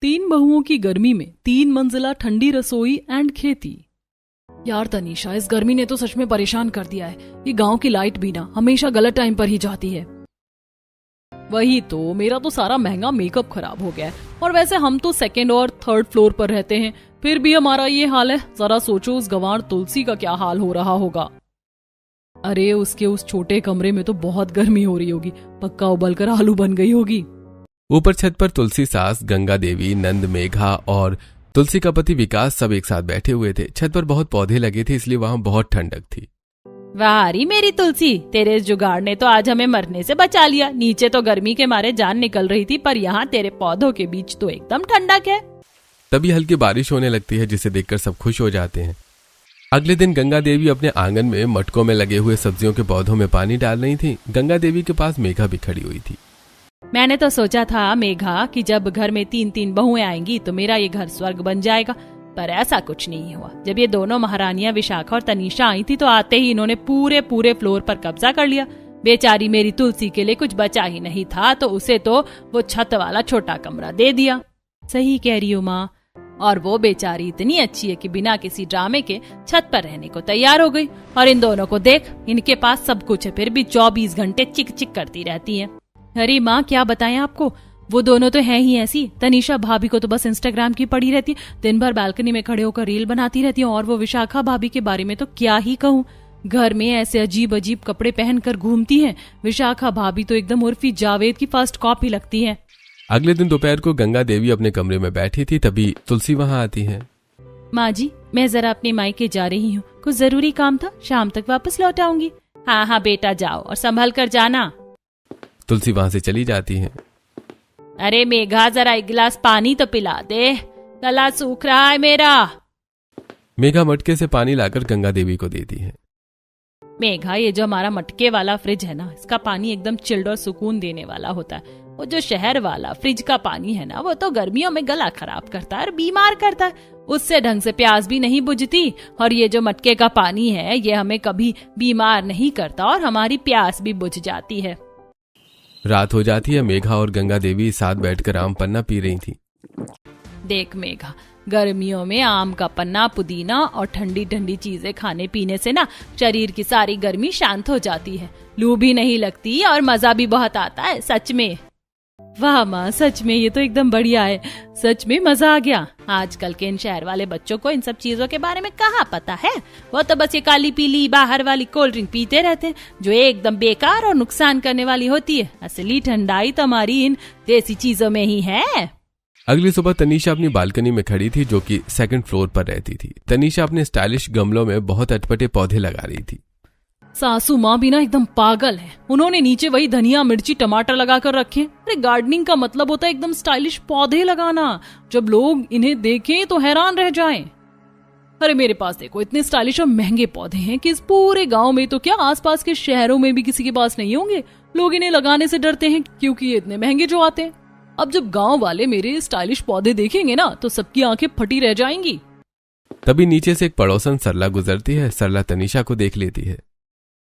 3 बहुओं की गर्मी में 3 मंजिला ठंडी रसोई एंड खेती। यार तनीषा, इस गर्मी ने तो सच में परेशान कर दिया है। ये गांव की लाइट भी ना हमेशा गलत टाइम पर ही जाती है। वही तो, मेरा तो सारा महंगा मेकअप खराब हो गया है। और वैसे हम तो 2nd और 3rd फ्लोर पर रहते हैं, फिर भी हमारा ये हाल है। जरा सोचो उस गंवार तुलसी का क्या हाल हो रहा होगा। अरे उसके उस छोटे कमरे में तो बहुत गर्मी हो रही होगी, पक्का उबलकर आलू बन गई होगी। ऊपर छत पर तुलसी सास, गंगा देवी, नंद, मेघा और तुलसी का पति विकास सब एक साथ बैठे हुए थे। छत पर बहुत पौधे लगे थे, इसलिए वहां बहुत ठंडक थी। वाह मेरी तुलसी, तेरे इस जुगाड़ ने तो आज हमें मरने से बचा लिया। नीचे तो गर्मी के मारे जान निकल रही थी, पर यहाँ तेरे पौधों के बीच तो एकदम ठंडक है। तभी हल्की बारिश होने लगती है, जिसे देखकर सब खुश हो जाते हैं। अगले दिन गंगा देवी अपने आंगन में मटकों में लगे हुए सब्जियों के पौधों में पानी डाल रही थी। गंगा देवी के पास मेघा भी खड़ी हुई थी। मैंने तो सोचा था मेघा कि जब घर में 3-3 बहुएं आएंगी तो मेरा ये घर स्वर्ग बन जाएगा, पर ऐसा कुछ नहीं हुआ। जब ये दोनों महारानियां विशाखा और तनीषा आई थी तो आते ही इन्होंने पूरे फ्लोर पर कब्जा कर लिया। बेचारी मेरी तुलसी के लिए कुछ बचा ही नहीं था, तो उसे तो वो छत वाला छोटा कमरा दे दिया। सही कह रही हो माँ। और वो बेचारी इतनी अच्छी है कि बिना किसी ड्रामे के छत पर रहने को तैयार हो गई। और इन दोनों को देख, इनके पास सब कुछ है, फिर भी 24 घंटे चिक चिक करती रहती है। अरे माँ क्या बताएं आपको, वो दोनों तो हैं ही ऐसी। तनीषा भाभी को तो बस इंस्टाग्राम की पड़ी रहती है, दिन भर बालकनी में खड़े होकर रील बनाती रहती है। और वो विशाखा भाभी के बारे में तो क्या ही कहूँ, घर में ऐसे अजीब अजीब कपड़े पहनकर घूमती हैं। विशाखा भाभी तो एकदम उर्फी जावेद की फर्स्ट कॉपी लगती है। अगले दिन दोपहर को गंगा देवी अपने कमरे में बैठी थी, तभी तुलसी वहां आती है। माँ जी, मैं जरा अपने मायके जा रही हूँ, कुछ जरूरी काम था, शाम तक वापस लौट आऊंगी। हाँ बेटा जाओ, और संभल कर जाना। तुलसी वहां से चली जाती है। अरे मेघा, जरा एक गिलास पानी तो पिला दे, गला सूख रहा है मेरा। मेघा मटके से पानी लाकर गंगा देवी को देती है। मेघा, ये जो हमारा मटके वाला फ्रिज है ना, इसका पानी एकदम चिल्ड और सुकून देने वाला होता है। वो जो शहर वाला फ्रिज का पानी है ना, वो तो गर्मियों में गला खराब करता है और बीमार करता है। उससे ढंग से प्यास भी नहीं बुझती। और ये जो मटके का पानी है, ये हमें कभी बीमार नहीं करता और हमारी प्यास भी बुझ जाती है। रात हो जाती है। मेघा और गंगा देवी साथ बैठकर आम पन्ना पी रही थी। देख मेघा, गर्मियों में आम का पन्ना, पुदीना और ठंडी ठंडी चीजें खाने पीने से ना शरीर की सारी गर्मी शांत हो जाती है, लू भी नहीं लगती और मजा भी बहुत आता है। सच में। वाह माँ, सच में ये तो एकदम बढ़िया है। सच में मजा आ गया। आजकल के इन शहर वाले बच्चों को इन सब चीजों के बारे में कहाँ पता है। वो तो बस ये काली पीली बाहर वाली कोल्ड ड्रिंक पीते रहते हैं, जो एकदम बेकार और नुकसान करने वाली होती है। असली ठंडाई तो हमारी इन देसी चीजों में ही है। अगली सुबह तनीषा अपनी बालकनी में खड़ी थी, जो कि 2nd फ्लोर पर रहती थी। तनीषा अपने स्टाइलिश गमलों में बहुत अटपटे पौधे लगा रही थी। सासू माँ भी ना एकदम पागल है। उन्होंने नीचे वही धनिया, मिर्ची, टमाटर लगा कर रखे। अरे गार्डनिंग का मतलब होता है एकदम स्टाइलिश पौधे लगाना, जब लोग इन्हें देखें तो हैरान रह जाएं। अरे मेरे पास देखो इतने स्टाइलिश और महंगे पौधे हैं कि इस पूरे गांव में तो क्या आसपास के शहरों में भी किसी के पास नहीं होंगे। लोग इन्हें लगाने से डरते हैं क्योंकि ये इतने महंगे जो आते हैं। अब जब गांव वाले मेरे स्टाइलिश पौधे देखेंगे ना, तो सबकी आंखें फटी रह जाएंगी। तभी नीचे से एक पड़ोसन सरला गुजरती है। सरला तनीषा को देख लेती है।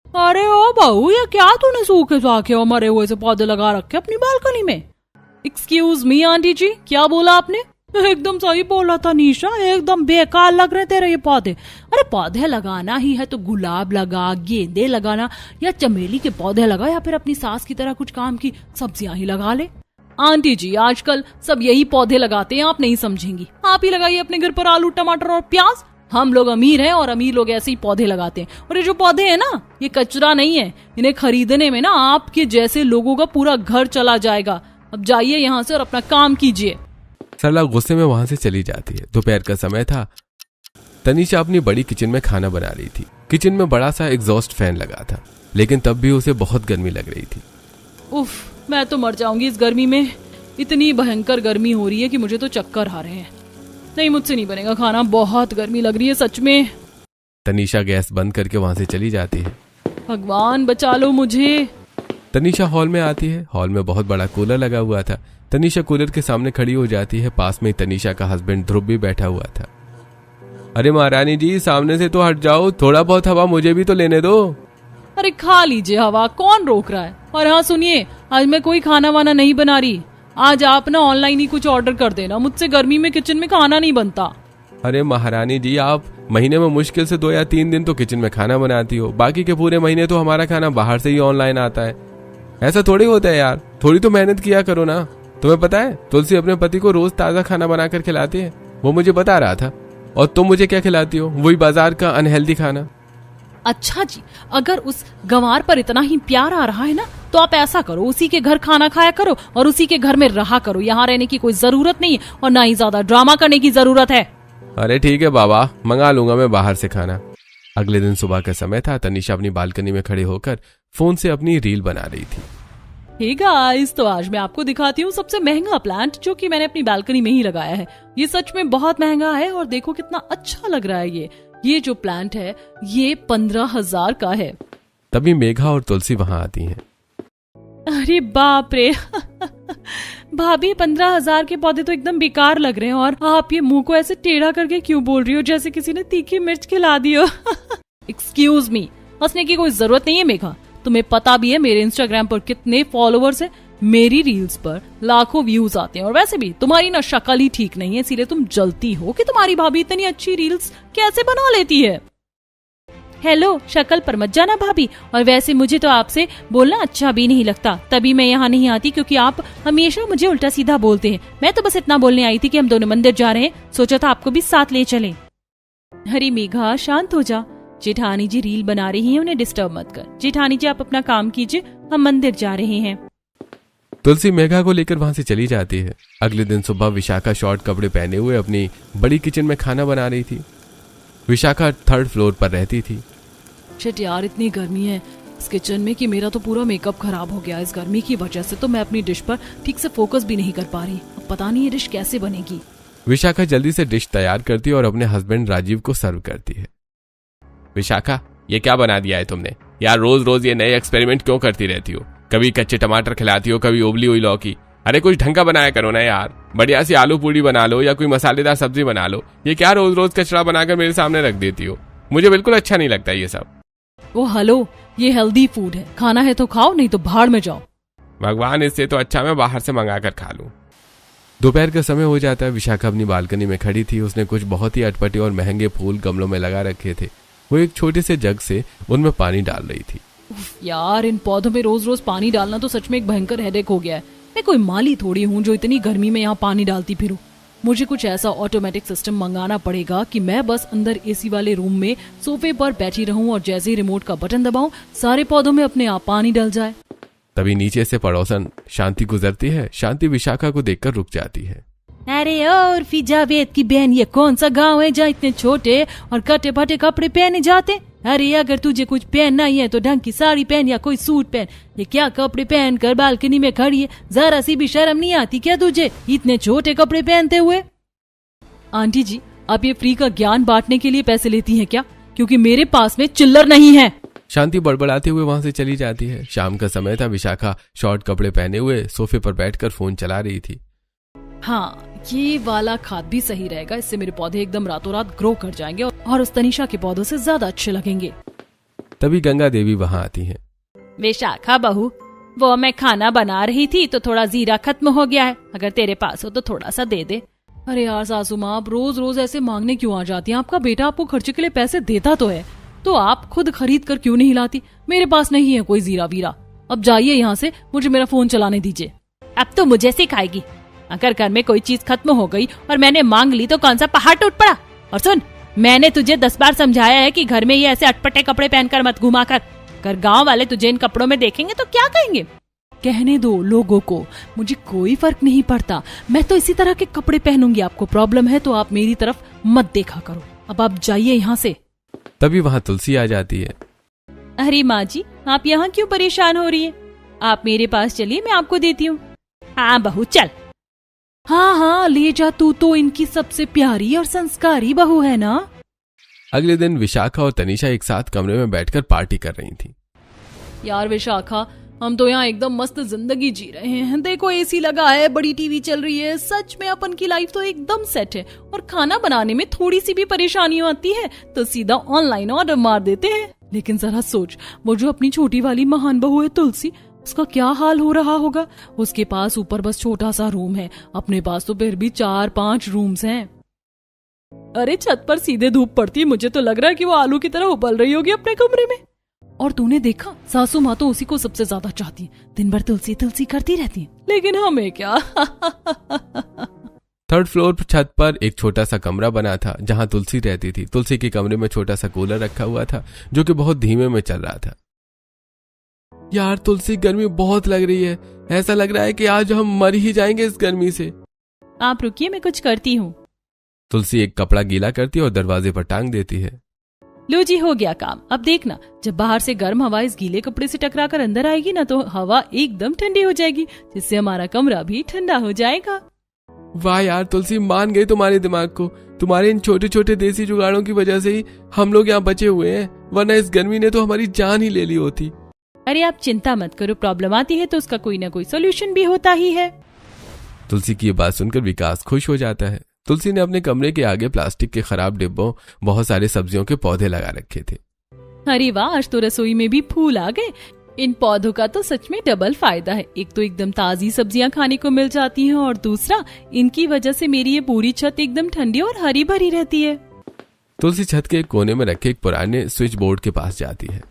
अरे ओ बहू, ये क्या तूने सूखे साखे और मरे हुए से पौधे लगा रखे अपनी बालकनी में? एक्सक्यूज मी आंटी जी, क्या बोला आपने? एकदम सही बोला था निशा, एकदम बेकार लग रहे तेरे ये पौधे। अरे पौधे लगाना ही है तो गुलाब लगा, गेंदे लगाना, या चमेली के पौधे लगा, या फिर अपनी सास की तरह कुछ काम की सब्जियां ही लगा ले। आंटी जी, आजकल सब यही पौधे लगाते हैं, आप नहीं समझेंगी। आप ही लगाइए अपने घर पर आलू, टमाटर और प्याज। हम लोग अमीर हैं और अमीर लोग ऐसे ही पौधे लगाते हैं। और ये जो पौधे हैं ना, ये कचरा नहीं है। इन्हें खरीदने में ना आपके जैसे लोगों का पूरा घर चला जाएगा। अब जाइए यहाँ से और अपना काम कीजिए। सरला गुस्से में वहां से चली जाती है। दोपहर का समय था। तनीषा अपनी बड़ी किचन में खाना बना रही थी। किचन में बड़ा सा एग्जॉस्ट फैन लगा था, लेकिन तब भी उसे बहुत गर्मी लग रही थी। उफ, मैं तो मर जाऊंगी इस गर्मी में। इतनी भयंकर गर्मी हो रही है कि मुझे तो चक्कर आ रहे हैं। नहीं, मुझसे नहीं बनेगा खाना, बहुत गर्मी लग रही है सच में। तनीषा गैस बंद करके वहां से चली जाती है। भगवान बचा लो मुझे। तनीषा हॉल में आती है। हॉल में बहुत बड़ा कूलर लगा हुआ था। तनीषा कूलर के सामने खड़ी हो जाती है। पास में तनीषा का हस्बैंड ध्रुव भी बैठा हुआ था। अरे महारानी जी, सामने से तो हट जाओ, थोड़ा बहुत हवा मुझे भी तो लेने दो। अरे खा लीजिए हवा, कौन रोक रहा है। और हाँ सुनिए, आज मैं कोई खाना वाना नहीं बना रही। आज आप ना ऑनलाइन ही कुछ ऑर्डर कर देना, मुझसे गर्मी में किचन में खाना नहीं बनता। अरे महारानी जी, आप महीने में मुश्किल से 2 या 3 दिन तो किचन में खाना बनाती हो, बाकी के पूरे महीने तो हमारा खाना बाहर से ही ऑनलाइन आता है। ऐसा थोड़ी होता है यार, थोड़ी तो मेहनत किया करो ना। तुम्हें पता है तुलसी अपने पति को रोज ताजा खाना बनाकर खिलाती है, वो मुझे बता रहा था। और तुम मुझे क्या खिलाती हो? वही बाजार का अनहेल्दी खाना। अच्छा जी, अगर उस गंवार पर इतना ही प्यार आ रहा है ना, तो आप ऐसा करो, उसी के घर खाना खाया करो और उसी के घर में रहा करो। यहाँ रहने की कोई जरूरत नहीं है और ना ही ज्यादा ड्रामा करने की जरूरत है। अरे ठीक है बाबा, मंगा लूंगा मैं बाहर से खाना। अगले दिन सुबह का समय था। तनीषा अपनी बालकनी में खड़े होकर फोन से अपनी रील बना रही थी। हे गाइस, तो आज मैं आपको दिखाती हूँ सबसे महंगा प्लांट जो कि मैंने अपनी बालकनी में ही लगाया है। ये सच में बहुत महंगा है और देखो कितना अच्छा लग रहा है। ये जो प्लांट है ये 15,000 का है। तभी मेघा और तुलसी वहां आती हैं। अरे बाप रे भाभी, 15,000 के पौधे तो एकदम बेकार लग रहे हैं और आप ये मुंह को ऐसे टेढ़ा करके क्यों बोल रही हो जैसे किसी ने तीखी मिर्च खिला दी हो। एक्सक्यूज मी, हंसने की कोई जरूरत नहीं है मेघा। तुम्हें पता भी है मेरे इंस्टाग्राम पर कितने फॉलोअर्स हैं। मेरी रील्स पर लाखों व्यूज आते हैं और वैसे भी तुम्हारी ना शक्ल ही ठीक नहीं है, इसीलिए तुम जलती हो कि तुम्हारी भाभी इतनी अच्छी रील्स कैसे बना लेती है। हेलो, शक्ल पर मत जाना भाभी। और वैसे मुझे तो आपसे बोलना अच्छा भी नहीं लगता, तभी मैं यहाँ नहीं आती क्योंकि आप हमेशा मुझे उल्टा सीधा बोलते हैं। मैं तो बस इतना बोलने आई थी कि हम दोनों मंदिर जा रहे हैं, सोचा था आपको भी साथ ले चलें। हरी मेघा, शांत हो जा। जेठानी जी रील बना रही हैं, उन्हें डिस्टर्ब मत कर। जेठानी जी आप अपना काम कीजिए, हम मंदिर जा रहे हैं। तुलसी मेघा को लेकर वहां से चली जाती है। अगले दिन सुबह विशाखा शॉर्ट कपड़े पहने हुए अपनी बड़ी किचन में खाना बना रही थी। विशाखा 3rd फ्लोर पर रहती थी। शिट यार, इतनी गर्मी है इस किचन में कि मेरा तो पूरा मेकअप खराब हो गया। इस गर्मी की वजह से तो मैं अपनी डिश पर ठीक से फोकस भी नहीं कर पा रही। अब पता नहीं ये डिश कैसे बनेगी। विशाखा जल्दी से डिश तैयार करती है और अपने हस्बैंड राजीव को सर्व करती है। विशाखा, ये क्या बना दिया है तुमने यार? रोज रोज ये नए एक्सपेरिमेंट क्यों करती रहती हो? कभी कच्चे टमाटर खिलाती हो, कभी उबली हुई लौकी। अरे कुछ ढंग का बनाया करो ना यार। बढ़िया सी आलू पूड़ी बना लो या कोई मसालेदार सब्जी बना लो। ये क्या रोज रोज कचरा बनाकर मेरे सामने रख देती हो? मुझे बिल्कुल अच्छा नहीं लगता ये सब। ओ हेलो, ये हेल्दी फूड है, खाना है तो खाओ, नहीं तो भाड़ में जाओ। भगवान, इससे तो अच्छा मैं बाहर से मंगा कर खा लूं। दोपहर का समय हो जाता है। विशाखा अपनी बालकनी में खड़ी थी। उसने कुछ बहुत ही अटपटे और महंगे फूल गमलों में लगा रखे थे। वो एक छोटे से जग से उनमें पानी डाल रही थी। यार, इन पौधों में रोज रोज पानी डालना तो सच में एक भयंकर हेडेक हो गया है। मैं कोई माली थोड़ी हूँ जो इतनी गर्मी में यहाँ पानी डालती फिरूं। मुझे कुछ ऐसा ऑटोमेटिक सिस्टम मंगाना पड़ेगा कि मैं बस अंदर एसी वाले रूम में सोफे पर बैठी रहूं और जैसे ही रिमोट का बटन दबाऊं सारे पौधों में अपने आप पानी डल जाए। तभी नीचे से पड़ोसन शांति गुजरती है। शांति विशाखा को देखकर रुक जाती है। अरे और फिजावेद की बहन, ये कौन सा गांव है जहाँ इतने छोटे और कटे फटे कपड़े पहने जाते? अरे अगर तुझे कुछ पहनना ही है तो ढंग की साड़ी पहन या कोई सूट पहन। ये क्या कपड़े पहन कर बालकनी में खड़ी है? जरा सी भी शर्म नहीं आती क्या तुझे इतने छोटे कपड़े पहनते हुए? आंटी जी, आप ये फ्री का ज्ञान बांटने के लिए पैसे लेती हैं क्या? क्योंकि मेरे पास में चिल्लर नहीं है। शांति बड़बड़ाते हुए वहां से चली जाती है। शाम का समय था। विशाखा शॉर्ट कपड़े पहने हुए सोफे पर बैठकर फोन चला रही थी। हाँ, ये वाला खाद भी सही रहेगा। इससे मेरे पौधे एकदम रातों रात ग्रो कर जाएंगे और उस तनीषा के पौधों से ज्यादा अच्छे लगेंगे। तभी गंगा देवी वहां आती हैं। विशाखा बहू, वो मैं खाना बना रही थी तो थोड़ा जीरा खत्म हो गया है, अगर तेरे पास हो तो थोड़ा सा दे दे। अरे यार सासू माँ, आप रोज रोज ऐसे मांगने क्यों आ जाती हैं? आपका बेटा आपको खर्चे के लिए पैसे देता तो है, तो आप खुद खरीद कर क्यों नहीं लाती? मेरे पास नहीं है कोई जीरा वीरा। अब जाइए यहाँ से, मुझे मेरा फोन चलाने दीजिए। अब तो मुझे सिखाएगी। अगर घर में कोई चीज खत्म हो गई और मैंने मांग ली तो कौन सा पहाड़ टूट पड़ा? और सुन, मैंने तुझे 10 बार समझाया है कि घर में ये ऐसे अटपटे कपड़े पहनकर मत घुमा कर। अगर गाँव वाले तुझे इन कपड़ों में देखेंगे तो क्या कहेंगे? कहने दो लोगों को, मुझे कोई फर्क नहीं पड़ता। मैं तो इसी तरह के कपड़े पहनूंगी। आपको प्रॉब्लम है तो आप मेरी तरफ मत देखा करो। अब आप जाइए यहाँ से। तभी वहाँ तुलसी आ जाती है। अरे माँ जी, आप यहाँ क्यों परेशान हो रही है? आप मेरे पास चलिए, मैं आपको देती हूँ। हाँ बहू चल। हाँ हाँ ले जा, तू तो इनकी सबसे प्यारी और संस्कारी बहू है ना। अगले दिन विशाखा और तनीषा एक साथ कमरे में बैठकर पार्टी कर रही थी। यार विशाखा, हम तो यहाँ एकदम मस्त जिंदगी जी रहे हैं। देखो एसी लगा है, बड़ी टीवी चल रही है, सच में अपन की लाइफ तो एकदम सेट है। और खाना बनाने में थोड़ी सी भी परेशानी आती है तो सीधा ऑनलाइन ऑर्डर मार देते हैं। लेकिन जरा सोच, वो जो अपनी छोटी वाली महान बहू है तुलसी, उसका क्या हाल हो रहा होगा। उसके पास ऊपर बस छोटा सा रूम है, अपने पास तो फिर भी 4-5 रूम्स हैं। अरे छत पर सीधे धूप पड़ती है, मुझे तो लग रहा है कि वो आलू की तरह उबल रही होगी अपने कमरे में। और तूने देखा, सासू माँ तो उसी को सबसे ज्यादा चाहती है, दिन भर तुलसी तुलसी करती रहती है, लेकिन हमें क्या। 3rd फ्लोर पर छत पर एक छोटा सा कमरा बना था जहां तुलसी रहती थी। तुलसी के कमरे में छोटा सा कूलर रखा हुआ था जो कि बहुत धीमे में चल रहा था। यार तुलसी, गर्मी बहुत लग रही है, ऐसा लग रहा है कि आज हम मर ही जाएंगे इस गर्मी से। आप रुकिए, मैं कुछ करती हूँ। तुलसी एक कपड़ा गीला करती है और दरवाजे पर टांग देती है। लो जी, हो गया काम। अब देखना, जब बाहर से गर्म हवा इस गीले कपड़े से टकरा कर अंदर आएगी ना, तो हवा एकदम ठंडी हो जाएगी, जिससे हमारा कमरा भी ठंडा हो जाएगा। वाह यार तुलसी, मान गई तुम्हारे दिमाग को। तुम्हारे इन छोटे छोटे देसी जुगाड़ों की वजह से ही हम लोग यहाँ बचे हुए हैं, वरना इस गर्मी ने तो हमारी जान ही ले ली होती। अरे आप चिंता मत करो, प्रॉब्लम आती है तो उसका कोई ना कोई सोल्यूशन भी होता ही है। तुलसी की ये बात सुनकर विकास खुश हो जाता है। तुलसी ने अपने कमरे के आगे प्लास्टिक के खराब डिब्बों बहुत सारे सब्जियों के पौधे लगा रखे थे। अरे वाह, आज तो रसोई में भी फूल आ गए। इन पौधों का तो सच में डबल फायदा है। एक तो एकदम ताजी सब्जियां खाने को मिल जाती हैं, और दूसरा इनकी वजह से मेरी ये पूरी छत एकदम ठंडी और हरी भरी रहती है। तुलसी छत के एक कोने में रखे एक पुराने स्विच बोर्ड के पास जाती है।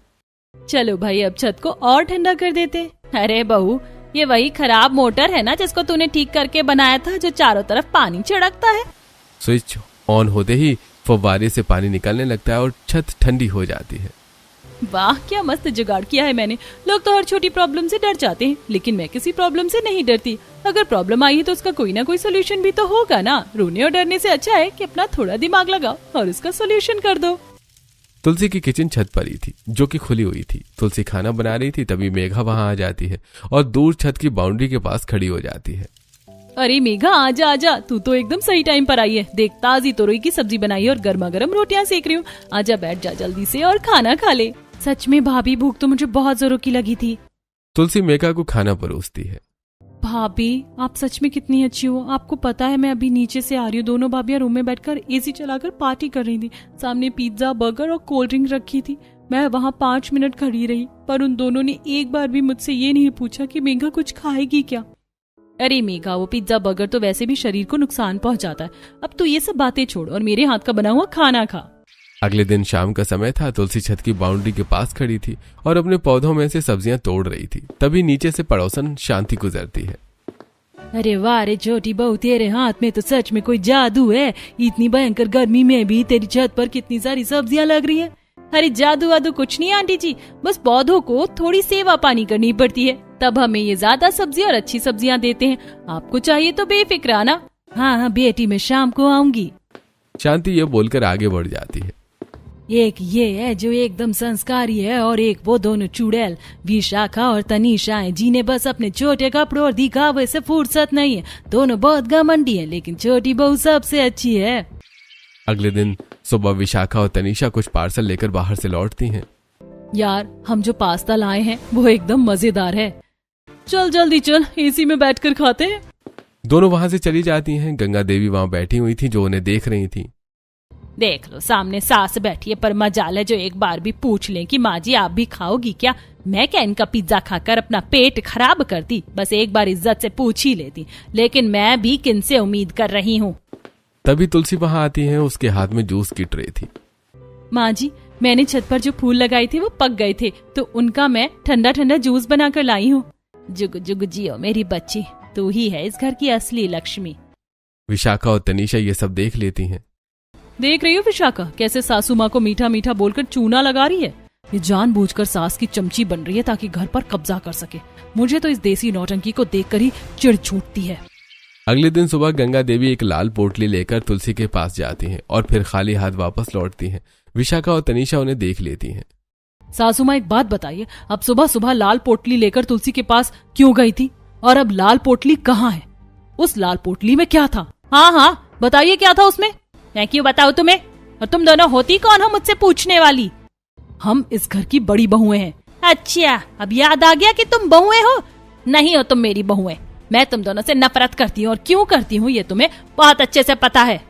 चलो भाई, अब छत को और ठंडा कर देते। अरे बहू, ये वही खराब मोटर है ना जिसको तूने ठीक करके बनाया था, जो चारों तरफ पानी छिड़कता है। स्विच ऑन होते ही फव्वारे से पानी निकलने लगता है और छत ठंडी हो जाती है। वाह, क्या मस्त जुगाड़ किया है मैंने। लोग तो हर छोटी प्रॉब्लम से डर जाते हैं, लेकिन मैं किसी प्रॉब्लम से नहीं डरती। अगर प्रॉब्लम आई है तो उसका कोई ना कोई सोल्यूशन भी तो होगा ना। रोने और डरने से अच्छा है कि अपना थोड़ा दिमाग लगाओ और उसका सोल्यूशन कर दो। तुलसी की किचन छत पर ही थी, जो कि खुली हुई थी। तुलसी खाना बना रही थी, तभी मेघा वहां आ जाती है और दूर छत की बाउंड्री के पास खड़ी हो जाती है। अरे मेघा, आजा आजा, तू तो एकदम सही टाइम पर आई है। देख, ताजी तोरई की सब्जी बनाई है और गर्मा गर्म रोटियां सेक रही हूँ। आजा, बैठ जा जल्दी से और खाना खा ले। सच में भाभी, भूख तो मुझे बहुत जोरों की लगी थी। तुलसी मेघा को खाना परोसती है। भाभी, आप सच में कितनी अच्छी हो। आपको पता है, मैं अभी नीचे से आ रही हूँ, दोनों भाभियां रूम में बैठकर एसी चलाकर पार्टी कर रही थी। सामने पिज्जा, बर्गर और कोल्ड ड्रिंक रखी थी। मैं वहाँ 5 मिनट खड़ी रही, पर उन दोनों ने एक बार भी मुझसे ये नहीं पूछा कि मेघा कुछ खाएगी क्या। अरे मेघा, वो पिज्जा बर्गर तो वैसे भी शरीर को नुकसान पहुंचाता है। अब तो ये सब बातें छोड़ और मेरे हाथ का बना हुआ खाना खा। अगले दिन शाम का समय था। तुलसी छत की बाउंड्री के पास खड़ी थी और अपने पौधों में से सब्जियां तोड़ रही थी। तभी नीचे से पड़ोसन शांति गुजरती है। अरे वाह रे छोटी बहू, तेरे हाथ में तो सच में कोई जादू है। इतनी भयंकर गर्मी में भी तेरी छत पर कितनी सारी सब्जियां लग रही है। अरे जादू वादू कुछ नहीं आंटी जी, बस पौधों को थोड़ी सेवा पानी करनी पड़ती है, तब हमें ये ज्यादा सब्जी और अच्छी सब्जियां देते हैं। आपको चाहिए तो बेफिक्र आना। हाँ हाँ बेटी, मैं शाम को आऊंगी। शांति ये बोलकर आगे बढ़ जाती है। एक ये है जो एकदम संस्कारी है, और एक वो दोनों चुड़ैल विशाखा और तनीषा है, जिन्हें बस अपने छोटे कपड़ों और दिखावे से फुर्सत नहीं है। दोनों बहुत घमंडी हैं, लेकिन छोटी बहू सबसे अच्छी है। अगले दिन सुबह विशाखा और तनीषा कुछ पार्सल लेकर बाहर से लौटती हैं। यार, हम जो पास्ता लाए हैं वो एकदम मजेदार है। चल जल्दी चल, एसी में बैठकर खाते हैं। दोनों वहां से चली जाती हैं। गंगा देवी वहां बैठी हुई थी, जो उन्हें देख रही थी। देख लो, सामने सास बैठी है, पर मजाल है जो एक बार भी पूछ लें कि माँ जी आप भी खाओगी क्या। मैं क्या इनका पिज्जा खाकर अपना पेट खराब करती, बस एक बार इज्जत से पूछ ही लेती। लेकिन मैं भी किनसे उम्मीद कर रही हूँ। तभी तुलसी वहां आती है, उसके हाथ में जूस की ट्रे थी। माँ जी, मैंने छत पर जो फूल लगाए थे वो पक गए थे, तो उनका मैं ठंडा ठंडा जूस बनाकर लाई हूँ। जुग जुग जियो मेरी बच्ची, तू ही है इस घर की असली लक्ष्मी। विशाखा और तनीषा ये सब देख लेती हैं। देख रही हो विशाखा, कैसे सासू माँ को मीठा मीठा बोलकर चूना लगा रही है। ये जानबूझकर सास की चमची बन रही है ताकि घर पर कब्जा कर सके। मुझे तो इस देसी नौटंकी को देखकर ही चिढ़ छूटती है। अगले दिन सुबह गंगा देवी एक लाल पोटली लेकर तुलसी के पास जाती हैं और फिर खाली हाथ वापस लौटती हैं। विशाखा और तनीषा उन्हें देख लेती हैं। सासू माँ, एक बात बताइए, अब सुबह सुबह लाल पोटली लेकर तुलसी के पास क्यों गई थी, और अब लाल पोटली कहाँ है? उस लाल पोटली में क्या था? हाँ हाँ बताइए, क्या था उसमें? मैं क्यों बताऊं तुम्हें? और तुम दोनों होती कौन हो मुझसे पूछने वाली? हम इस घर की बड़ी बहुएं हैं। अच्छा, अब याद आ गया कि तुम बहुएं हो? नहीं हो तुम मेरी बहुएं। मैं तुम दोनों से नफरत करती हूँ, और क्यों करती हूँ ये तुम्हें बहुत अच्छे से पता है।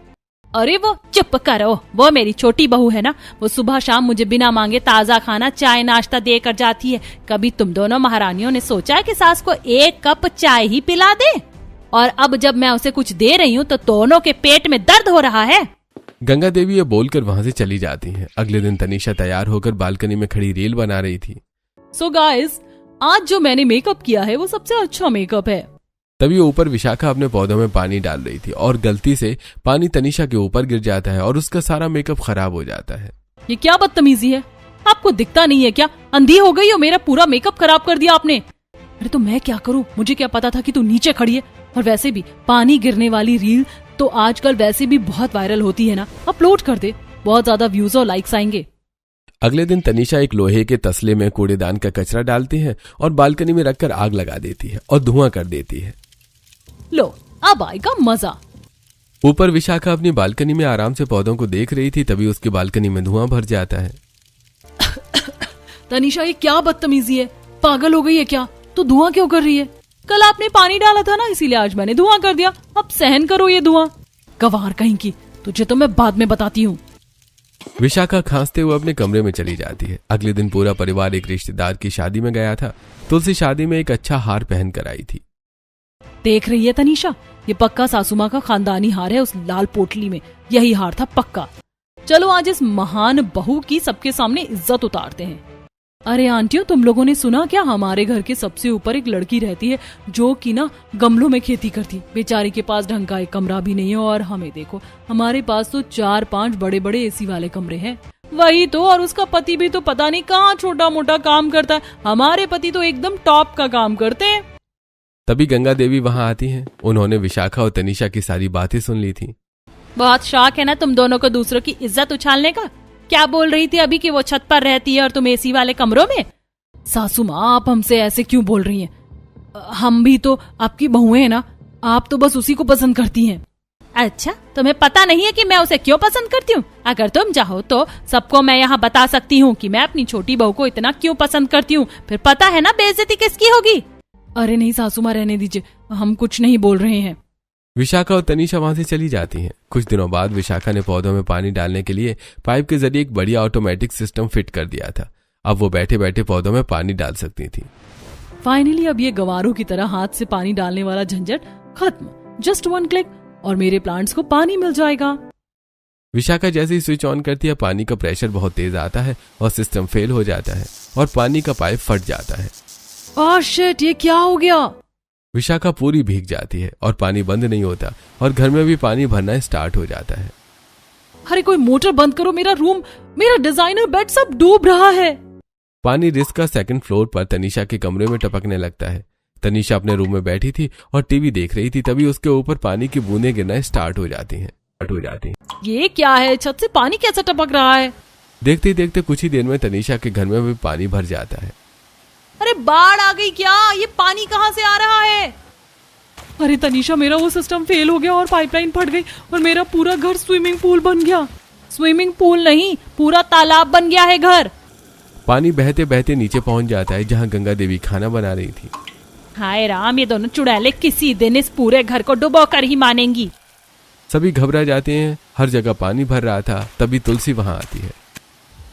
अरे वो चुप करो, वो मेरी छोटी बहू है ना, वो सुबह शाम मुझे बिना मांगे ताजा खाना चाय नाश्ता देकर जाती है। कभी तुम दोनों महारानियों ने सोचा है कि सास को एक कप चाय ही पिला दे? और अब जब मैं उसे कुछ दे रही हूँ तो दोनों के पेट में दर्द हो रहा है। गंगा देवी ये बोलकर वहां से चली जाती हैं। अगले दिन तनीषा तैयार होकर बालकनी में खड़ी रील बना रही थी। सो गाइस, आज जो मैंने मेकअप किया है वो सबसे अच्छा मेकअप है। तभी ऊपर विशाखा अपने पौधों में पानी डाल रही थी और गलती से पानी तनीषा के ऊपर गिर जाता है और उसका सारा मेकअप खराब हो जाता है। ये क्या बदतमीजी है, आपको दिखता नहीं है क्या? अंधी हो गई हो, मेरा पूरा मेकअप खराब कर दिया आपने। अरे तो मैं क्या करूं, मुझे क्या पता था कि तू नीचे खड़ी है। और वैसे भी पानी गिरने वाली रील तो आजकल वैसे भी बहुत वायरल होती है ना, अपलोड कर दे, बहुत ज्यादा व्यूज और लाइक्स आएंगे। अगले दिन तनीषा एक लोहे के तसले में कूड़ेदान का कचरा डालती है और बालकनी में रखकर आग लगा देती है और धुआं कर देती है। लो, अब आएगा मजा। ऊपर विशाखा अपनी बालकनी में आराम से पौधों को देख रही थी, तभी उसकी बालकनी में धुआं भर जाता है। तनीषा, ये क्या बदतमीजी है, पागल हो गई है क्या? तो धुआं क्यों कर रही है? कल आपने पानी डाला था ना, इसीलिए आज मैंने धुआं कर दिया। अब सहन करो ये धुआं। गवार कहीं की, तुझे तो मैं बाद में बताती हूँ। विशाखा खांसते हुए अपने कमरे में चली जाती है। अगले दिन पूरा परिवार एक रिश्तेदार की शादी में गया था। तुलसी शादी में एक अच्छा हार पहन कर आई थी। देख रही है तनीषा, ये पक्का सासुमां का खानदानी हार है, उस लाल पोटली में यही हार था पक्का। चलो आज इस महान बहू की सबके सामने इज्जत उतारते हैं। अरे आंटियों, तुम लोगों ने सुना क्या? हमारे घर के सबसे ऊपर एक लड़की रहती है जो कि ना गमलों में खेती करती। बेचारी के पास ढंग का एक कमरा भी नहीं है और हमें देखो, हमारे पास तो 4-5 बड़े बड़े एसी वाले कमरे हैं। वही तो, और उसका पति भी तो पता नहीं कहाँ छोटा मोटा काम करता है। हमारे पति तो एकदम टॉप का काम करते हैं। तभी गंगा देवी वहां आती हैं। उन्होंने विशाखा और तनीषा की सारी बातें सुन ली थी। बहुत शौक है ना तुम दोनों को दूसरों की इज्जत उछालने का। क्या बोल रही थी अभी कि वो छत पर रहती है और तुम एसी वाले कमरों में? सासू माँ, आप हमसे ऐसे क्यों बोल रही हैं? हम भी तो आपकी बहुएं हैं ना, आप तो बस उसी को पसंद करती हैं। अच्छा, तुम्हें पता नहीं है कि मैं उसे क्यों पसंद करती हूँ? अगर तुम चाहो तो सबको मैं यहाँ बता सकती हूँ कि मैं अपनी छोटी बहू को इतना क्यों पसंद करती हूँ। फिर पता है ना बेइज्जती किसकी होगी। अरे नहीं सासू माँ, रहने दीजिए, हम कुछ नहीं बोल रहे हैं। विशाखा और तनीषा वहां से चली जाती हैं। कुछ दिनों बाद विशाखा ने पौधों में पानी डालने के लिए पाइप के जरिए एक बढ़िया ऑटोमेटिक सिस्टम फिट कर दिया था। अब वो बैठे बैठे पौधों में पानी डाल सकती थी। फाइनली अब ये गवारों की तरह हाथ से पानी डालने वाला झंझट खत्म। जस्ट 1 क्लिक और मेरे प्लांट्स को पानी मिल जाएगा। विशाखा जैसे ही स्विच ऑन करती है, पानी का प्रेशर बहुत तेज आता है और सिस्टम फेल हो जाता है और पानी का पाइप फट जाता है। ओह शिट, ये क्या हो गया? विशाखा पूरी भीग जाती है और पानी बंद नहीं होता और घर में भी पानी भरना स्टार्ट हो जाता है। अरे कोई मोटर बंद करो, मेरा रूम, मेरा डिजाइनर बेड सब डूब रहा है। पानी रिस्क का 2nd फ्लोर पर तनीषा के कमरे में टपकने लगता है। तनीषा अपने रूम में बैठी थी और टीवी देख रही थी, तभी उसके ऊपर पानी की बूंदें गिरना स्टार्ट हो जाती हैं। ये क्या है? छत से पानी कैसे टपक रहा है? देखते ही देखते कुछ ही देर में तनीषा के घर में भी पानी भर जाता है। अरे बाढ़ आ गई क्या? ये पानी कहाँ से आ रहा है? अरे तनीषा, मेरा वो सिस्टम फेल हो गया और पाइपलाइन फट गई और मेरा पूरा घर स्विमिंग पूल बन गया। स्विमिंग पूल नहीं, पूरा तालाब बन गया है घर। पानी बहते बहते नीचे पहुंच जाता है जहां गंगा देवी खाना बना रही थी। हाय राम, ये दोनों चुड़ैले किसी दिन इस पूरे घर को डुबो कर ही मानेंगी। सभी घबरा जाते हैं। हर जगह पानी भर रहा था। तभी तुलसी वहां आती है।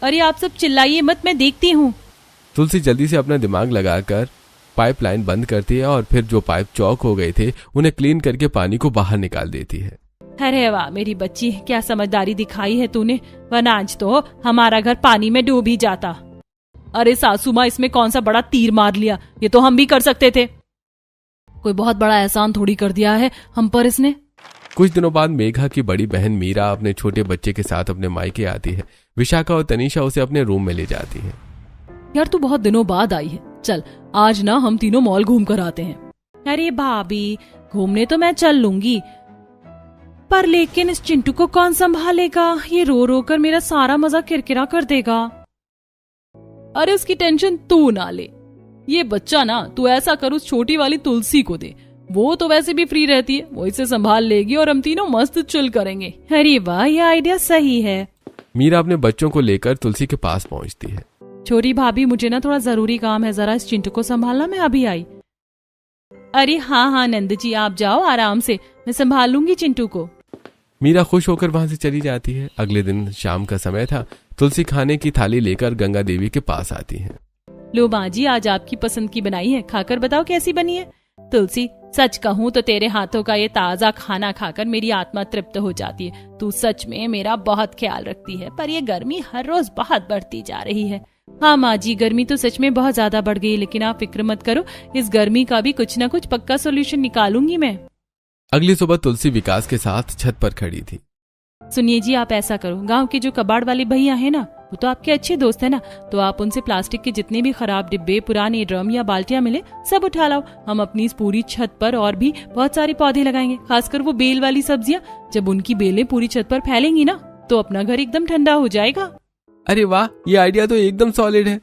अरे आप सब चिल्लाइए मत, मैं देखती हूँ। तुलसी जल्दी से अपना दिमाग लगाकर पाइपलाइन बंद करती है और फिर जो पाइप चौक हो गए थे उन्हें क्लीन करके पानी को बाहर निकाल देती है। अरे वाह मेरी बच्ची, क्या समझदारी दिखाई है तूने, वरना आज तो हमारा घर पानी में डूब ही जाता। अरे सासू माँ, इसमें कौन सा बड़ा तीर मार लिया, ये तो हम भी कर सकते थे। कोई बहुत बड़ा एहसान थोड़ी कर दिया है हम पर इसने। कुछ दिनों बाद मेघा की बड़ी बहन मीरा अपने छोटे बच्चे के साथ अपने मायके आती है। विशाखा और तनीषा उसे अपने रूम में ले जाती है। यार तू बहुत दिनों बाद आई है, चल आज ना हम तीनों मॉल घूम कर आते हैं। अरे भाभी, घूमने तो मैं चल लूंगी, पर लेकिन इस चिंटू को कौन संभालेगा? ये रो रो कर मेरा सारा मजा किरकिरा कर देगा। अरे उसकी टेंशन तू ना ले, ये बच्चा ना तू ऐसा कर उस छोटी वाली तुलसी को दे, वो तो वैसे भी फ्री रहती है, वो इसे संभाल लेगी और हम तीनों मस्त चिल करेंगे। अरे वाह, ये आइडिया सही है। मीरा अपने बच्चों को लेकर तुलसी के पास पहुंचती है। छोटी भाभी, मुझे ना थोड़ा जरूरी काम है, जरा इस चिंटू को संभालना, मैं अभी आई। अरे हाँ हाँ नंद जी, आप जाओ आराम से, मैं संभाल लूंगी चिंटू को। मीरा खुश होकर वहां से चली जाती है। अगले दिन शाम का समय था। तुलसी खाने की थाली लेकर गंगा देवी के पास आती है। लो माँ जी, आज आपकी पसंद की बनाई है, खाकर बताओ कैसी बनी है। तुलसी, सच कहूँ तो तेरे हाथों का ये ताजा खाना खाकर मेरी आत्मा तृप्त हो जाती है। तू सच में मेरा बहुत ख्याल रखती है, पर ये गर्मी हर रोज बहुत बढ़ती जा रही है। हाँ माँ जी, गर्मी तो सच में बहुत ज्यादा बढ़ गई, लेकिन आप फिक्र मत करो, इस गर्मी का भी कुछ न कुछ पक्का सोल्यूशन निकालूंगी मैं। अगली सुबह तुलसी विकास के साथ छत पर खड़ी थी। सुनिए जी, आप ऐसा करो, गांव के जो कबाड़ वाले भैया हैं ना, वो तो आपके अच्छे दोस्त है ना, तो आप उनसे प्लास्टिक के जितने भी खराब डिब्बे, पुराने ड्रम या बाल्टियां मिले, सब उठा लाओ। हम अपनी इस पूरी छत पर और भी बहुत सारे पौधे लगाएंगे, खासकर वो बेल वाली सब्जियां। जब उनकी बेलें पूरी छत पर फैलेंगी ना, तो अपना घर एकदम ठंडा हो जाएगा। अरे वाह, ये आइडिया तो एकदम सॉलिड है।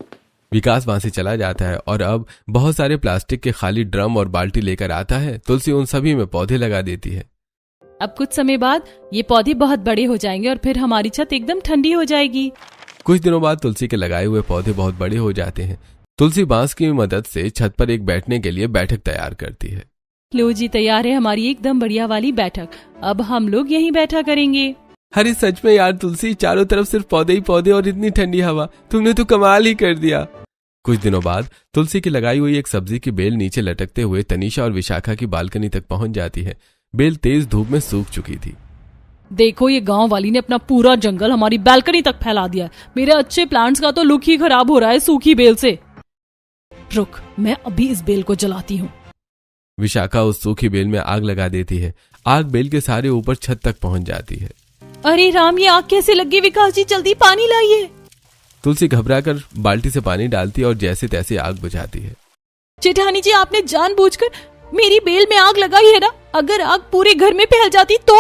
विकास वहां से चला जाता है और अब बहुत सारे प्लास्टिक के खाली ड्रम और बाल्टी लेकर आता है। तुलसी उन सभी में पौधे लगा देती है। अब कुछ समय बाद ये पौधे बहुत बड़े हो जाएंगे और फिर हमारी छत एकदम ठंडी हो जाएगी। कुछ दिनों बाद तुलसी के लगाए हुए पौधे बहुत बड़े हो जाते हैं। तुलसी बांस की मदद से छत पर एक बैठने के लिए बैठक तैयार करती है। लो जी, तैयार है हमारी एकदम बढ़िया वाली बैठक। अब हम लोग यहीं बैठा करेंगे। अरे सच में यार तुलसी, चारों तरफ सिर्फ पौधे ही पौधे और इतनी ठंडी हवा, तुमने तो कमाल ही कर दिया। कुछ दिनों बाद तुलसी की लगाई हुई एक सब्जी की बेल नीचे लटकते हुए तनीषा और विशाखा की बालकनी तक पहुंच जाती है। बेल तेज धूप में सूख चुकी थी। देखो, ये गांव वाली ने अपना पूरा जंगल हमारी बालकनी तक फैला दिया है। मेरे अच्छे प्लांट्स का तो लुक ही खराब हो रहा है सूखी बेल से। रुक, मैं अभी इस बेल को जलाती हूँ। विशाखा उस सूखी बेल में आग लगा देती है। आग बेल के सारे ऊपर छत तक पहुंच जाती है। अरे राम, ये आग कैसे लगी? विकास जी, जल्दी पानी लाइए। तुलसी घबराकर बाल्टी से पानी डालती है और जैसे तैसे आग बुझाती है। जेठानी जी, आपने जानबूझकर मेरी बेल में आग लगाई है ना? अगर आग पूरे घर में फैल जाती तो?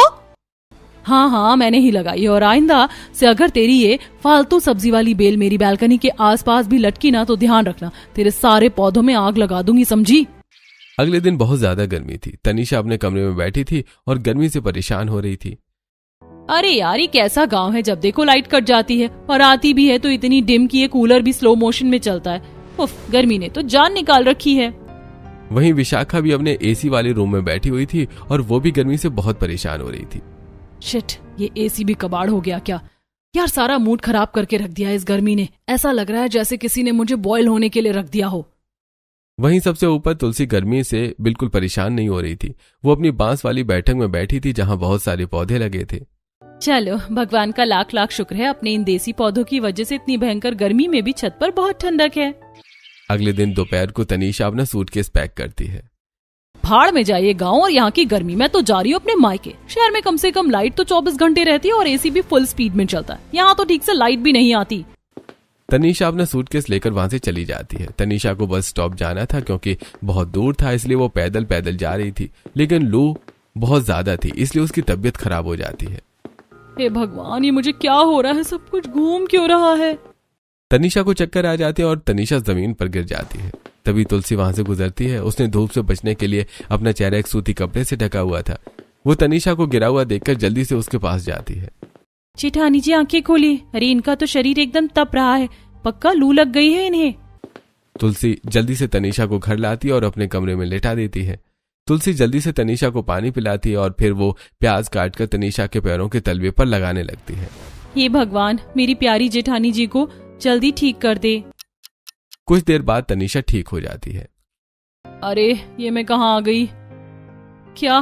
हाँ, मैंने ही लगाई है, और आइंदा से अगर तेरी ये फालतू सब्जी वाली बेल मेरी बालकनी के आसपास भी लटकी ना, तो ध्यान रखना, तेरे सारे पौधों में आग लगा दूंगी, समझी? अगले दिन बहुत ज्यादा गर्मी थी। तनीषा अपने कमरे में बैठी थी और गर्मी से परेशान हो रही थी। अरे यार, ये कैसा गांव है, जब देखो लाइट कट जाती है, और आती भी है तो इतनी डिम कि ये कूलर भी स्लो मोशन में चलता है। उफ, गर्मी ने तो जान निकाल रखी है। वहीं विशाखा भी अपने एसी वाले रूम में बैठी हुई थी और वो भी गर्मी से बहुत परेशान हो रही थी। शिट, ये एसी भी कबाड़ हो गया क्या? यार, सारा मूड खराब करके रख दिया है इस गर्मी ने। ऐसा लग रहा है जैसे किसी ने मुझे बॉयल होने के लिए रख दिया हो। वहीं सबसे ऊपर तुलसी गर्मी से बिल्कुल परेशान नहीं हो रही थी। वो अपनी बांस वाली बैठक में बैठी थी जहां बहुत सारे पौधे लगे थे। चलो, भगवान का लाख लाख शुक्र है, अपने इन देसी पौधों की वजह से इतनी भयंकर गर्मी में भी छत पर बहुत ठंडक है। अगले दिन दोपहर को तनीषा अपना सूटकेस पैक करती है। भाड़ में जाइए गांव और यहाँ की गर्मी। मैं तो जा रही हूँ अपने मायके। शहर में कम से कम लाइट तो 24 घंटे रहती है और एसी भी फुल स्पीड में चलता है। यहाँ तो ठीक से लाइट भी नहीं आती। तनीषा अपना सूटकेस लेकर वहां से चली जाती है। तनीषा को बस स्टॉप जाना था क्योंकि बहुत दूर था, इसलिए वो पैदल पैदल जा रही थी, लेकिन लू बहुत ज्यादा थी, इसलिए उसकी तबीयत खराब हो जाती है। हे भगवान, ये मुझे क्या हो रहा है? सब कुछ घूम क्यों रहा है? तनीषा को चक्कर आ जाते हैं और तनीषा जमीन पर गिर जाती है। तभी तुलसी वहां से गुजरती है। उसने धूप से बचने के लिए अपना चेहरा एक सूती कपड़े से ढका हुआ था। वो तनीषा को गिरा हुआ देखकर जल्दी से उसके पास जाती है। जेठानी जी, आंखें खोलिए। अरे, इनका तो शरीर एकदम तप रहा है, पक्का लू लग गई है इन्हें। तुलसी जल्दी से तनीषा को घर लाती है और अपने कमरे में लेटा देती है। तुलसी जल्दी से तनीषा को पानी पिलाती है और फिर वो प्याज काटकर तनीषा के पैरों के तलवे पर लगाने लगती है। हे भगवान, मेरी प्यारी जेठानी जी को जल्दी ठीक कर दे। कुछ देर बाद तनीषा ठीक हो जाती है। अरे, ये मैं कहाँ आ गई? क्या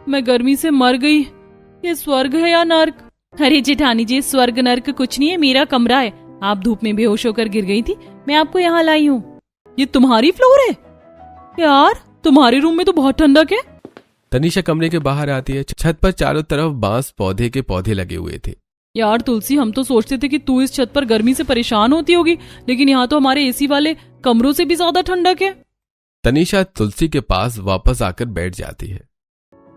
मैं गर्मी से मर गई? ये स्वर्ग है या नर्क? अरे जेठानी जी, स्वर्ग नर्क कुछ नहीं है, मेरा कमरा है। आप धूप में बेहोश होकर गिर गई थी, मैं आपको यहाँ लाई हूँ। ये तुम्हारी फ्लोर है? यार, तुम्हारे रूम में तो बहुत ठंडक है। तनीषा कमरे के बाहर आती है। छत पर चारों तरफ बांस पौधे के पौधे लगे हुए थे। यार तुलसी, हम तो सोचते थे कि तू इस छत पर गर्मी से परेशान होती होगी, लेकिन यहाँ तो हमारे एसी वाले कमरों से भी ज्यादा ठंडक है। तनीषा तुलसी के पास वापस आकर बैठ जाती है।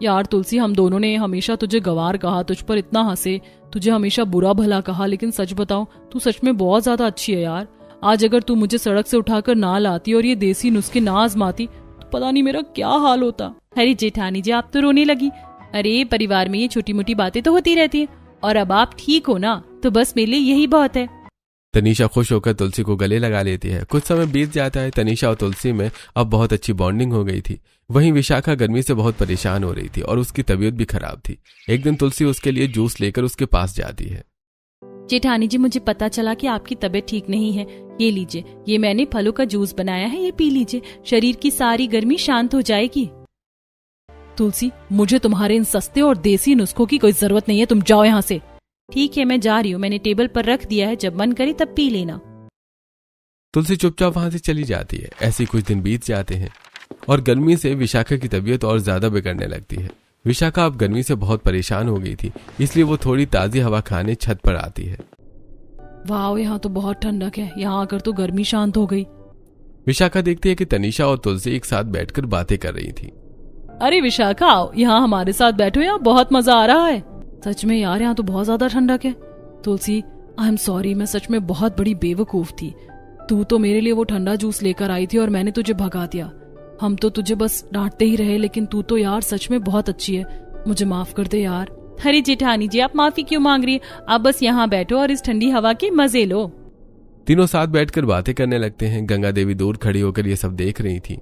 यार तुलसी, हम दोनों ने हमेशा तुझे गंवार कहा, तुझ पर इतना हंसे, तुझे हमेशा बुरा भला कहा, लेकिन सच बताऊं, तू सच में बहुत ज्यादा अच्छी है यार। आज अगर तू मुझे सड़क से उठाकर ना लाती और ये देसी नुस्खे ना आजमाती तो पता नहीं मेरा क्या हाल होता। अरे जेठानी जी, आप तो रोने लगी। अरे, परिवार में ये छोटी मोटी बातें तो होती रहती है, और अब आप ठीक हो ना, तो बस मेरे लिए यही बहुत है। तनीषा खुश होकर तुलसी को गले लगा लेती है। कुछ समय बीत जाता है। तनीषा और तुलसी में अब बहुत अच्छी बॉन्डिंग हो गई थी। वहीं विशाखा गर्मी से बहुत परेशान हो रही थी और उसकी तबीयत भी खराब थी। एक दिन तुलसी उसके लिए जूस लेकर उसके पास जाती है। जेठानी जी, मुझे पता चला कि आपकी तबीयत ठीक नहीं है। ये लीजिए, ये मैंने फलों का जूस बनाया है, ये पी लीजिए, शरीर की सारी गर्मी शांत हो जाएगी। तुलसी, मुझे तुम्हारे इन सस्ते और देसी नुस्खों की कोई जरूरत नहीं है, तुम जाओ यहाँ से। ठीक है, मैं जा रही हूँ, मैंने टेबल पर रख दिया है, जब मन करे तब पी लेना। तुलसी चुपचाप वहां से चली जाती है। ऐसे कुछ दिन बीत जाते हैं और गर्मी से विशाखा की तबीयत और ज्यादा बिगड़ने लगती है। विशाखा अब गर्मी से बहुत परेशान हो गई थी, इसलिए वो थोड़ी ताजी हवा खाने छत पर आती है। वाह, यहाँ तो बहुत ठंडक है, यहाँ आकर तो गर्मी शांत हो गई। विशाखा देखती है कि तनीषा और तुलसी एक साथ बैठकर बातें कर रही थी। अरे विशाखा, आओ यहाँ हमारे साथ बैठो, यहाँ बहुत मजा आ रहा है। सच में यार, यहाँ तो बहुत ज्यादा ठंडक है। तुलसी, आई एम सॉरी, मैं सच में बहुत बड़ी बेवकूफ थी। तू तो मेरे लिए वो ठंडा जूस लेकर आई थी और मैंने तुझे भगा दिया। हम तो तुझे बस डांटते ही रहे, लेकिन तू तो यार सच में बहुत अच्छी है, मुझे माफ कर दे यार। अरे जेठानी जी, आप माफी क्यों मांग रही है? आप बस यहाँ बैठो और इस ठंडी हवा के मजे लो। तीनों साथ बैठकर बातें करने लगते हैं। गंगा देवी दूर खड़ी होकर ये सब देख रही थी।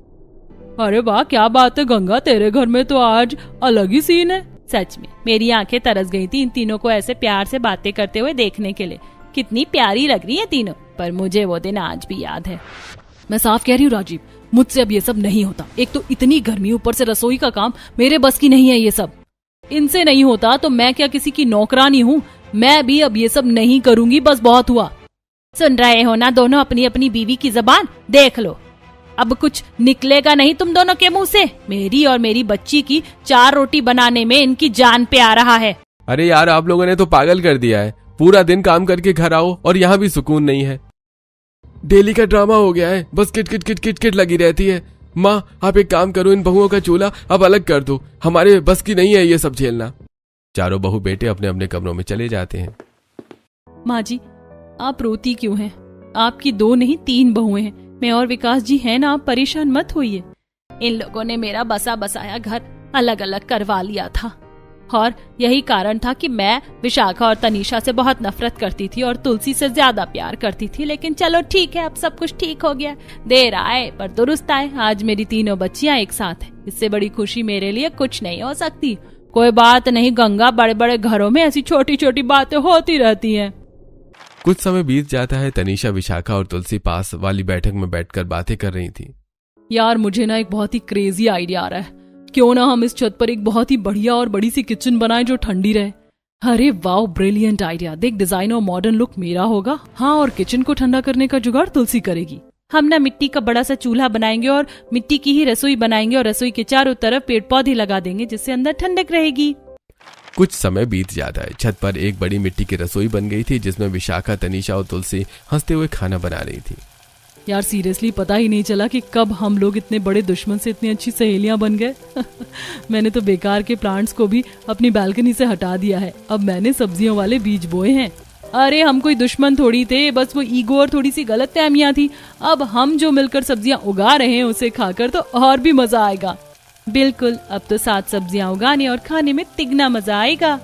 अरे वाह, क्या बात है गंगा, तेरे घर में तो आज अलग ही सीन है। सच में मेरी आंखें तरस गई थी इन तीनों को ऐसे प्यार से बातें करते हुए देखने के लिए। कितनी प्यारी लग रही है तीनों, पर मुझे वो दिन आज भी याद है। मैं साफ कह रही हूँ राजीव, मुझसे अब ये सब नहीं होता। एक तो इतनी गर्मी, ऊपर से रसोई का काम, मेरे बस की नहीं है ये सब। इनसे नहीं होता तो मैं क्या किसी की नौकरानी हूँ? मैं भी अब ये सब नहीं करूंगी, बस बहुत हुआ। सुन रहे हो ना दोनों अपनी अपनी बीवी की जबान? देख लो, अब कुछ निकलेगा नहीं तुम दोनों के मुंह से। मेरी और मेरी बच्ची की 4 रोटी बनाने में इनकी जान पे आ रहा है। अरे यार, आप लोगों ने तो पागल कर दिया है। पूरा दिन काम करके घर आओ और यहाँ भी सुकून नहीं है। डेली का ड्रामा हो गया है, बस kit kit kit kit kit लगी रहती है। माँ, आप एक काम करो, इन बहुओं का चूल्हा अब अलग कर दो, हमारे बस की नहीं है ये सब झेलना। चारों बहू बेटे अपने अपने कमरों में चले जाते हैं। माँ जी, आप रोती क्यों हैं? आपकी 2 नहीं 3 बहुएं हैं, मैं और विकास जी हैं ना, आप परेशान मत होइए। इन लोगों ने मेरा बसा बसाया घर अलग अलग करवा लिया था और यही कारण था कि मैं विशाखा और तनीषा से बहुत नफरत करती थी और तुलसी से ज्यादा प्यार करती थी। लेकिन चलो ठीक है, अब सब कुछ ठीक हो गया। देर आए पर दुरुस्त आए। आज मेरी तीनों बच्चियां एक साथ हैं, इससे बड़ी खुशी मेरे लिए कुछ नहीं हो सकती। कोई बात नहीं गंगा, बड़े बड़े घरों में ऐसी छोटी छोटी बातें होती रहती हैं। कुछ समय बीत जाता है। तनीषा, विशाखा और तुलसी पास वाली बैठक में बैठकर बातें कर रही थी। यार, मुझे ना एक बहुत ही क्रेजी आइडिया आ रहा है। क्यों ना हम इस छत पर एक बहुत ही बढ़िया और बड़ी सी किचन बनाएं जो ठंडी रहे। अरे वाह, ब्रिलियंट आइडिया। देख, डिजाइन और मॉडर्न लुक मेरा होगा, हाँ, और किचन को ठंडा करने का जुगाड़ तुलसी करेगी। हम ना मिट्टी का बड़ा सा चूल्हा बनाएंगे और मिट्टी की ही रसोई बनाएंगे और रसोई के चारों तरफ पेड़ पौधे लगा देंगे, जिससे अंदर ठंडक रहेगी। कुछ समय बीत जाता है। छत पर एक बड़ी मिट्टी की रसोई बन गई थी, जिसमें विशाखा, तनीषा और तुलसी हंसते हुए खाना बना रही थी। यार सीरियसली पता ही नहीं चला कि कब हम लोग इतने बड़े दुश्मन से इतनी अच्छी सहेलियां बन गए। मैंने तो बेकार के प्लांट्स को भी अपनी बालकनी से हटा दिया है। अब मैंने सब्जियों वाले बीज बोए हैं। अरे हम कोई दुश्मन थोड़ी थे, बस वो ईगो और थोड़ी सी गलतफहमियां थी। अब हम जो मिलकर सब्जियां उगा रहे हैं उसे खाकर तो और भी मजा आएगा। बिल्कुल, अब तो साथ सब्जियां उगाने और खाने में तिगना मजा आएगा।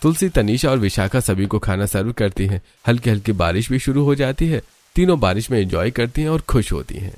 तुलसी, तनीषा और विशाखा सभी को खाना सर्व करती हैं। हल्की हल्की बारिश भी शुरू हो जाती है। तीनों बारिश में एंजॉय करती हैं और खुश होती हैं।